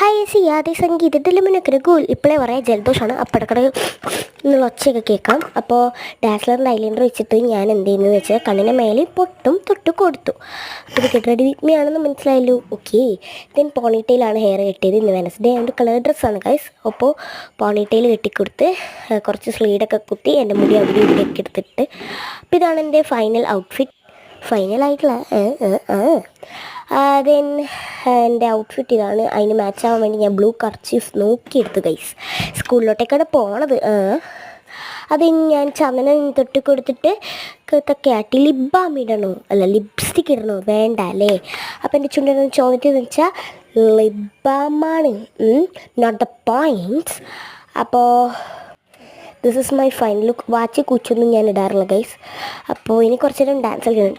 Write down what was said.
Hi സിയാതെ സംഗീതത്തിൽ മുന്നൊക്കെ ഗൂൽ ഇപ്പോഴേ പറയാം ജലദോഷമാണ് അപ്പടക്കട എന്നുള്ള ഒച്ചയൊക്കെ കേൾക്കാം. അപ്പോൾ ഡാസ്ലറിൻ്റെ ഐലൈനർ വെച്ചിട്ട് ഞാൻ എന്ത് ചെയ്യുന്നത് വെച്ചാൽ കണ്ണിൻ്റെ മേലെ പൊട്ടും തൊട്ട് കൊടുത്തു. അപ്പോൾ ഇത് ഗെറ്റ് റെഡി വിത്ത് മീ ആണെന്ന് മനസ്സിലായല്ലോ. ഓക്കെ, ദെൻ പോണിറ്റെയിലാണ് ഹെയർ കെട്ടിയത്. ഇന്ന് വെനസ്ഡേ ആയതുകൊണ്ട് കളർ ഡ്രസ്സാണ് ഗൈസ്. അപ്പോൾ പോണിറ്റെയിൽ കെട്ടിക്കൊടുത്ത് കുറച്ച് സ്ലീഡൊക്കെ കുത്തി എൻ്റെ മുടി അവിടെ ഇവിടെയൊക്കെ എടുത്തിട്ട് അപ്പോൾ ഇതാണ് എൻ്റെ ഫൈനൽ ഔട്ട്ഫിറ്റ്. ഫൈനലായിട്ടുള്ള ദെൻ എൻ്റെ ഔട്ട്ഫിറ്റ് ഇതാണ്. അതിന് മാച്ച് ആവാൻ വേണ്ടി ഞാൻ ബ്ലൂ കർച്ചീഫ് നോക്കിയെടുത്തു ഗൈസ്. സ്കൂളിലോട്ടേക്കാണ് പോണത്. അത് ഞാൻ ചന്ദനം തൊട്ട് കൊടുത്തിട്ട് ഇതൊക്കെ ആട്ടി ലിപ് ബാം ഇടണോ അല്ല ലിപ്സ്റ്റിക് ഇടണോ വേണ്ട അല്ലേ. അപ്പോൾ എൻ്റെ ചുണ്ടിന് ചോദിച്ചതെന്ന് വെച്ചാൽ ലിപ് ബാമാണ്, നോട്ട് ദ പോയിൻറ്റ്സ്. അപ്പോൾ this is my final look. Watch കൂച്ചൊന്നും ഞാൻ ഇടാറില്ല ഗൈസ്. അപ്പോൾ ഇനി കുറച്ച് നേരം ഡാൻസ് കളിക്കണം.